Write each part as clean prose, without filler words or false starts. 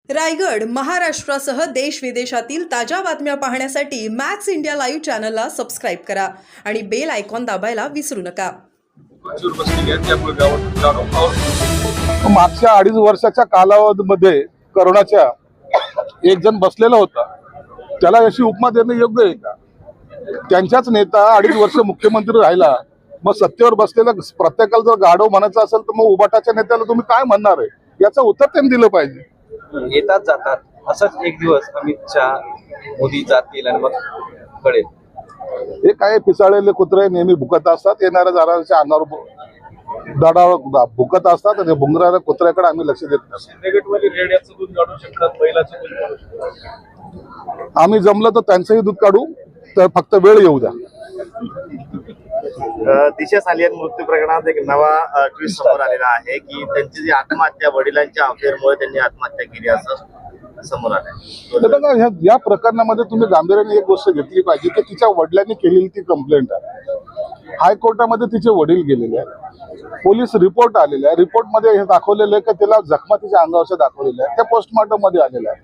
रायगड महाराष्ट्रासह देश विदेशातील ताज्या बातम्या पाहण्यासाठी मॅक्स इंडिया लाईव्ह चॅनलला सबस्क्राईब करा आणि बेल आयकॉन दाबायला विसरू नका. मागच्या 2.5 वर्षाच्या कालावधीमध्ये करोनाच्या एक जण बसलेला होता, त्याला अशी उपमा देणं योग्य आहे का? त्यांच्याच नेता 2.5 वर्ष मुख्यमंत्री राहिला, मग सत्तेवर बसलेला प्रत्येकाला जर गाढव म्हणायचं असेल तर मग उबाटाच्या नेत्याला तुम्ही काय म्हणणार आहे? याचं उत्तर त्यांनी दिलं पाहिजे. येतात जातात असंच एक दिवस अमित शहा मोदी जातील आणि मग कळेल. हे काय पिसाळलेले कुत्रे नेहमी भुकत असतात, येणाऱ्या जाणाऱ्याच्या अंगावर दडावर भुकत असतात आणि भुंगराऱ्या कुत्र्याकडे आम्ही लक्ष देत नसतो. आम्ही जमलं तर त्यांचंही दूध काढू, तर फक्त वेळ येऊ द्या. दिशा सालियन मृत्यू प्रकरणात एक नवा ट्विस्ट समोर आलेला आहे की त्यांची जी आत्महत्या वडिलांच्या अफेअरमुळे त्यांनी आत्महत्या केली असं समोर आलंय. या प्रकरणामध्ये तुम्ही गांभीर्याने एक गोष्ट घेतली पाहिजे की तिच्या वडिलांनी केलेली ती कंप्लेंट आहे. हायकोर्टामध्ये तिचे वडील गेलेले आहेत, पोलीस रिपोर्ट आलेले आहे, रिपोर्टमध्ये हे दाखवलेलं आहे की तिला जखमा तिच्या अंगावरच्या दाखवलेल्या आहेत, त्या पोस्टमॉर्टम मध्ये आलेल्या आहे.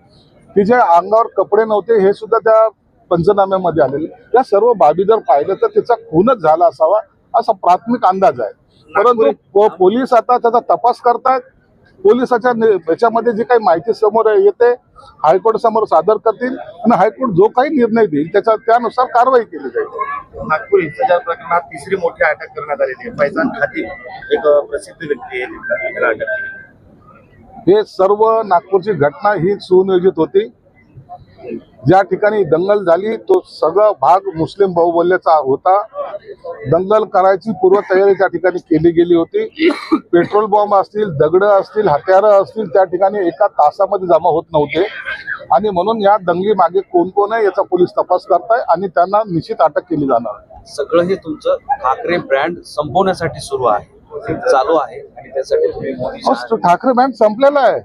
तिच्या अंगावर कपडे नव्हते हे सुद्धा त्या पंचनाम्यामध्ये आलेले. या सर्व बाबी जर पाहिलं तर तिचा खूनच झाला असावा असा प्राथमिक अंदाज आहे. परंतु पोलीस आता त्याचा तपास करतात. पोलिसाच्या याच्यामध्ये जी काही माहिती समोर येते हायकोर्ट समोर सादर करतील आणि हायकोर्ट जो काही निर्णय देईल त्यानुसार कारवाई केली जाईल. नागपूर हिंसाचार प्रकरणात तिसरी मोठी अटक करण्यात आलेली आहे. फैजान खातीर एक प्रसिद्ध व्यक्ती आहे, त्याला अटक केली. हे सर्व नागपूरची घटना ही सुनियोजित होती. ज्या ठिकाणी दंगल झाली तो सगळा भाग मुस्लिम बाहुबल्याचा होता. दंगल करायची पूर्वतयारी त्या ठिकाणी केली गेली होती. पेट्रोल बॉम्ब असतील, दगडं असतील, हत्यारं असतील त्या ठिकाणी एका तासामध्ये जमा होत नव्हते आणि म्हणून या दंगली मागे कोण कोण आहे याचा पोलीस तपास करताय आणि त्यांना निश्चित अटक केली जाणार. सगळं हे तुमचं ठाकरे ब्रँड संपवण्यासाठी सुरू आहे, चालू आहे आणि त्यासाठी तुम्ही मोदी ठाकरे ब्रँड संपलेला आहे.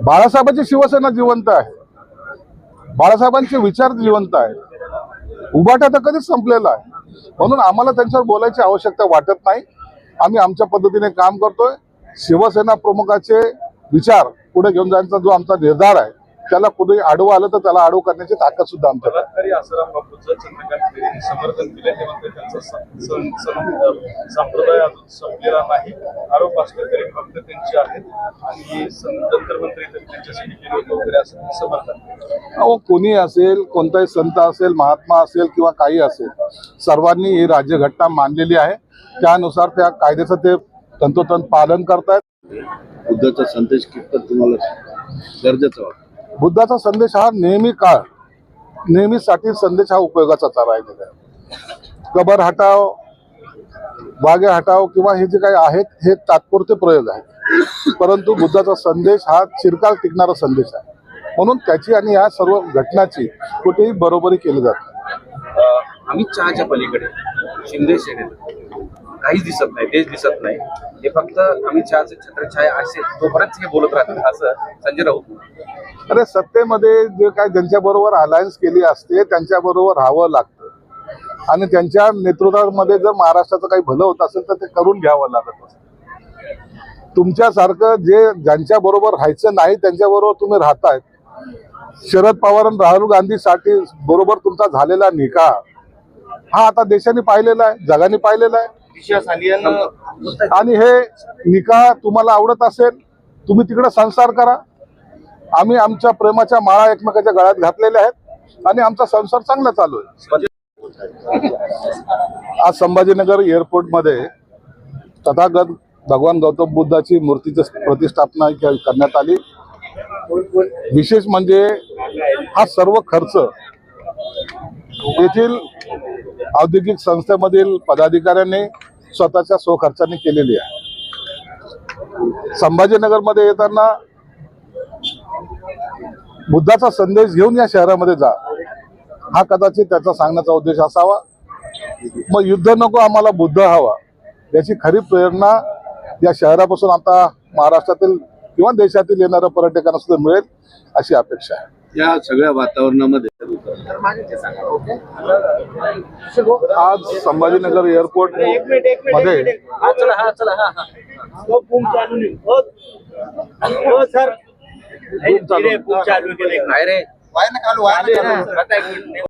बाळासाहेबांची शिवसेना जिवंत आहे, बाळासाहेबांचे विचार जिवंत आहे. उभाटा तर कधीच संपलेला आहे. म्हणून आम्हाला त्यांच्यावर बोलायची आवश्यकता वाटत नाही. आम्ही आमच्या पद्धतीने काम करतोय. शिवसेना प्रमुखाचे विचार पुढे घेऊन जाण्याचा जो आमचा निर्धार आहे त्याला कुठे आडवं आलं तर त्याला आडवं करण्याची ताकद सुद्धा आमच्याकडे. समर्थन केले संप्रदाय अजून संपलेला नाही. आरोप असले तरी फक्त त्यांचे आहेत आणि तंत्रमंत्री तरी त्यांच्यासाठी केले होते वगैरे असं समर्थन. अहो, कोणी असेल, कोणताही संत असेल, महात्मा असेल किंवा काही असेल, सर्वांनी ही राज्यघटना मानलेली आहे. त्यानुसार त्या कायद्याचं ते तंतोतंत पालन करतायत. बुद्धाचा संदेश कितपत तुम्हाला गरजेचा वाटतो? बुद्धाचा संदेश हा नेहमीसाठी संदेश हा उपयोगाचा राहिलेला आहे. कबर हटाव, वाघे हटाव किंवा हे जे काही आहेत हे तात्पुरते प्रयोग आहेत, परंतु बुद्धाचा संदेश हा चिरकाल टिकणारा संदेश आहे. म्हणून त्याची आणि या सर्व घटनाची कुठेही बरोबरी केली जाते. अमित शहाच्या पलीकडे शिंदे सेनेत काहीच दिसत नाही, देश दिसत नाही. हे फक्त अमित शहाचे छत्रछाया असेल तोपर्यंत हे बोलत राहतील असं संजय राऊत. अरे, सत्तेमध्ये जे काय ज्यांच्याबरोबर अलायन्स केली असते त्यांच्याबरोबर राहावं लागतं आणि त्यांच्या नेतृत्वामध्ये जर महाराष्ट्राचं काही भलं होत असेल तर ते करून घ्यावं लागत असतं. तुमच्यासारखं ज्यांच्या बरोबर राहायचं नाही त्यांच्याबरोबर तुम्ही राहतायत. शरद पवार आणि राहुल गांधीसाठी बरोबर तुमचा झालेला निकाह हा आता देशाने पाहिलेला आहे, जगाने पाहिलेला आहे. दिशा सालियन आणि हे निकाह तुम्हाला आवडत असेल तुम्ही तिकडे संसार करा. आम्ही आमच्या प्रेमाच्या माळा एकमेकाच्या गळ्यात घातलेल्या आहेत आणि आमचा संसार चांगला चालू आहे. आज संभाजीनगर एअरपोर्टमध्ये तथागत भगवान गौतम बुद्धाची मूर्तीची प्रतिष्ठापना करण्यात आली. विशेष म्हणजे हा सर्व खर्च येथील औद्योगिक संस्थेमधील पदाधिकाऱ्यांनी स्वतःच्या स्वखर्चाने केलेली आहे. संभाजीनगरमध्ये येताना बुद्धाचा संदेश घेऊन या शहरामध्ये जा हा कदाचित त्याचा सांगण्याचा उद्देश असावा. मग युद्ध नको आम्हाला बुद्ध हवा याची खरी प्रेरणा या शहरापासून आता महाराष्ट्रातील किंवा देशातील येणाऱ्या पर्यटकांना सुद्धा मिळेल अशी अपेक्षा आहे. या सगळ्या वातावरणामध्ये आज संभाजीनगर एअरपोर्ट मध्ये काय रे आता एक मिनिट